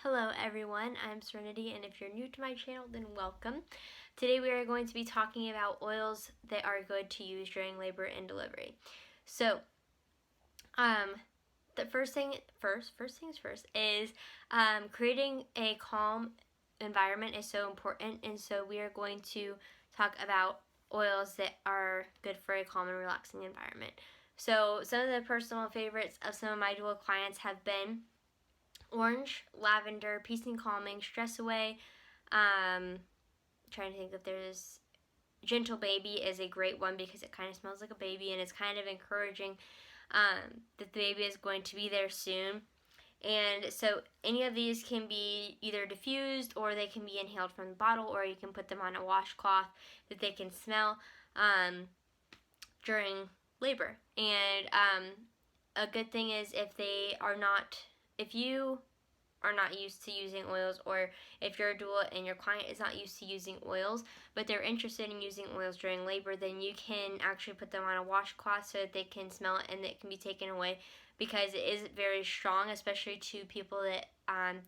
Hello everyone, I'm Serenity, and if you're new to my channel, then welcome. Today we are going to be talking about oils that are good to use during labor and delivery. So, the first things first is creating a calm environment is so important, and so we are going to talk about oils that are good for a calm and relaxing environment. So, some of the personal favorites of some of my Doula clients have been orange, lavender, peace and calming, stress away. Trying to think if there's gentle baby is a great one because it kind of smells like a baby and it's kind of encouraging that the baby is going to be there soon. And so any of these can be either diffused or they can be inhaled from the bottle, or you can put them on a washcloth that they can smell during labor. And a good thing is if you are not used to using oils, or if you're a doula and your client is not used to using oils, but they're interested in using oils during labor, then you can actually put them on a washcloth so that they can smell it and it can be taken away, because it is very strong, especially to people that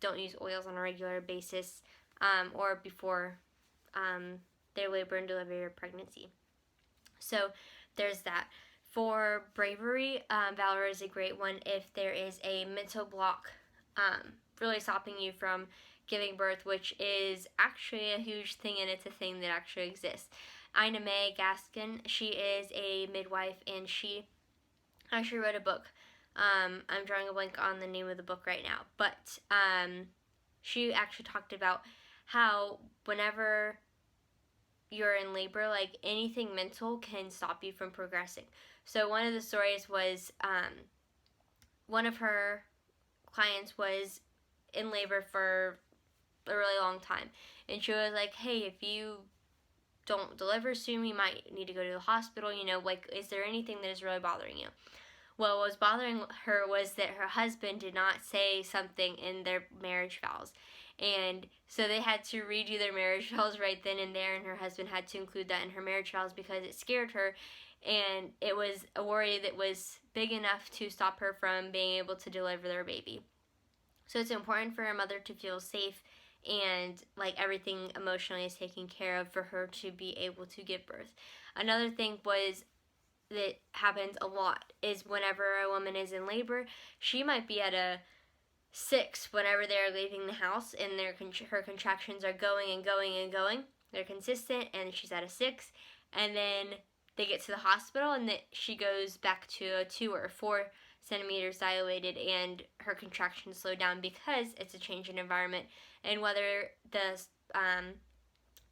don't use oils on a regular basis or before their labor and delivery or pregnancy. So there's that. For bravery, Valor is a great one if there is a mental block really stopping you from giving birth, which is actually a huge thing, and it's a thing that actually exists. Ina May Gaskin, she is a midwife, and she actually wrote a book. I'm drawing a blank on the name of the book right now, but she actually talked about how whenever you're in labor, like anything mental can stop you from progressing. So one of the stories was one of her clients was in labor for a really long time, and she was like, hey, if you don't deliver soon, you might need to go to the hospital, like, is there anything that is really bothering you? Well, what was bothering her was that her husband did not say something in their marriage vows. And so they had to redo their marriage vows right then and there, and her husband had to include that in her marriage vows because it scared her, and it was a worry that was big enough to stop her from being able to deliver their baby. So it's important for a mother to feel safe and like everything emotionally is taken care of for her to be able to give birth. Another thing that happens a lot is whenever a woman is in labor, she might be at a 6 whenever they're leaving the house, and her contractions are going and going and going. They're consistent, and she's at a 6, and then they get to the hospital, and she goes back to a 2 or 4 centimeters dilated, and her contractions slow down because it's a change in environment. And whether the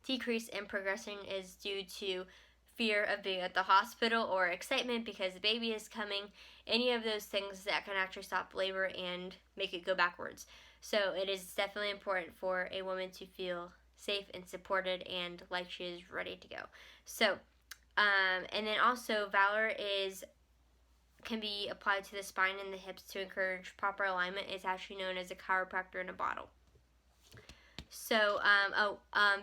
decrease in progression is due to fear of being at the hospital or excitement because the baby is coming, any of those things that can actually stop labor and make it go backwards. So it is definitely important for a woman to feel safe and supported and like she is ready to go. So and then also Valor can be applied to the spine and the hips to encourage proper alignment. It's actually known as a chiropractor in a bottle. So,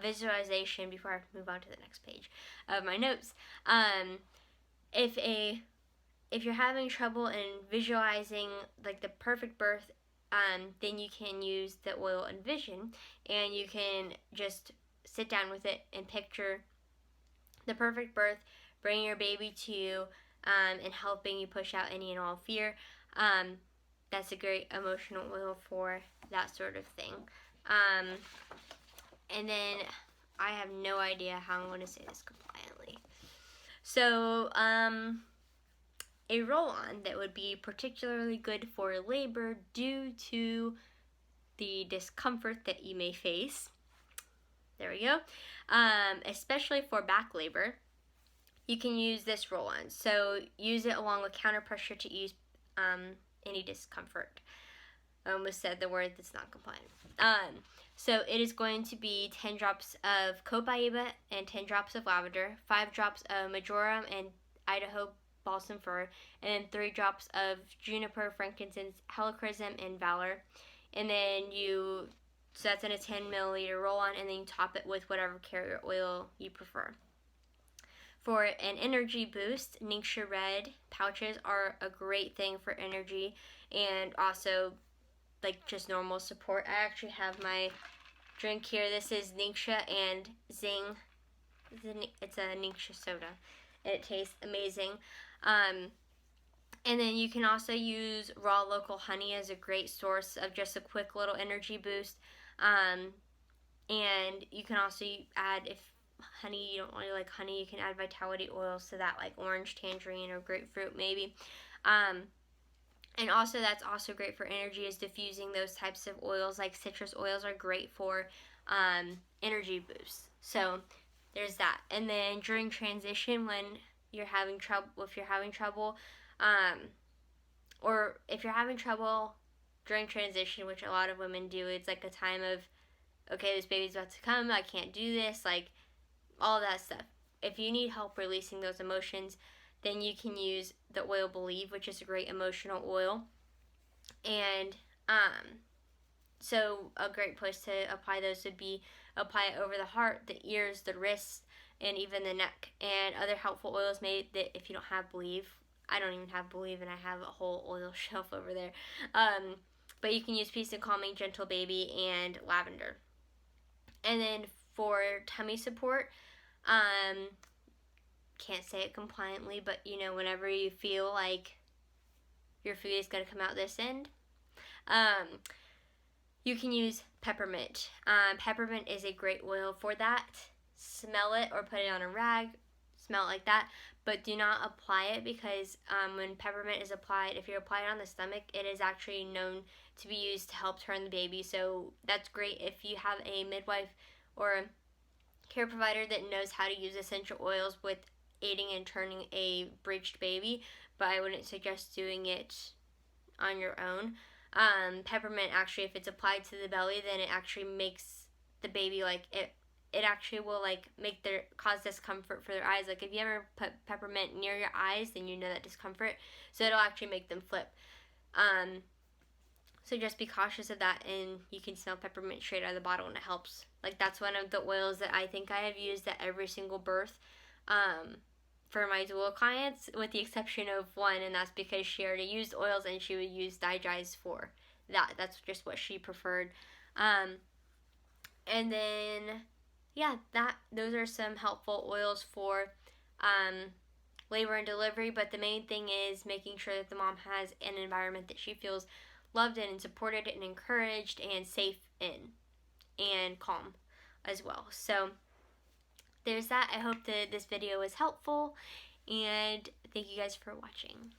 visualization, before I move on to the next page of my notes. If you're having trouble in visualizing like the perfect birth, then you can use the oil Envision, and you can just sit down with it and picture the perfect birth, bringing your baby to you, and helping you push out any and all fear. That's a great emotional oil for that sort of thing. And then I have no idea how I'm going to say this compliantly. So, a roll-on that would be particularly good for labor due to the discomfort that you may face. There we go. Especially for back labor, you can use this roll-on. So use it along with counter pressure to ease any discomfort. I almost said the word that's not compliant. So it is going to be 10 drops of copaiba and 10 drops of lavender, 5 drops of marjoram and Idaho balsam fir, and then 3 drops of juniper, frankincense, helichrysum, and valor. And then so that's in a 10 milliliter roll-on, and then you top it with whatever carrier oil you prefer. For an energy boost, Ningxia Red pouches are a great thing for energy, and also like just normal support. I actually have my drink here. This is Ningxia and Zing. It's a Ningxia soda. It tastes amazing. And then you can also use raw local honey as a great source of just a quick little energy boost. And you can also add, if honey, you don't really like honey, you can add vitality oils to that, like orange, tangerine, or grapefruit maybe. And also that's also great for energy, is diffusing those types of oils. Like citrus oils are great for energy boosts. So there's that. And then during transition, when you're having trouble, or if you're having trouble during transition, which a lot of women do, it's like a time of, okay, this baby's about to come, I can't do this, like all that stuff. If you need help releasing those emotions, then you can use the oil Believe, which is a great emotional oil. And so a great place to apply those would be apply it over the heart, the ears, the wrists, and even the neck. And other helpful oils made that if you don't have Believe, I don't even have Believe, and I have a whole oil shelf over there. But you can use Peace and Calming, Gentle Baby, and Lavender. And then for tummy support, can't say it compliantly, but whenever you feel like your food is going to come out this end, you can use peppermint. Peppermint is a great oil for that. Smell it or put it on a rag, smell it like that, but do not apply it, because when peppermint is applied, if you apply it on the stomach, it is actually known to be used to help turn the baby. So that's great if you have a midwife or a care provider that knows how to use essential oils with aiding and turning a breached baby, but I wouldn't suggest doing it on your own. Peppermint, actually, if it's applied to the belly, then it actually makes the baby, like, it actually will, like, cause discomfort for their eyes. Like, if you ever put peppermint near your eyes, then you know that discomfort, so it'll actually make them flip. So just be cautious of that, and you can smell peppermint straight out of the bottle, and it helps. Like, that's one of the oils that I think I have used at every single birth for my doula clients, with the exception of one, and that's because she already used oils and she would use Digest for that. That's just what she preferred. And then, yeah, those are some helpful oils for labor and delivery, but the main thing is making sure that the mom has an environment that she feels loved in and supported and encouraged and safe in, and calm as well. So there's that. I hope that this video was helpful, and thank you guys for watching.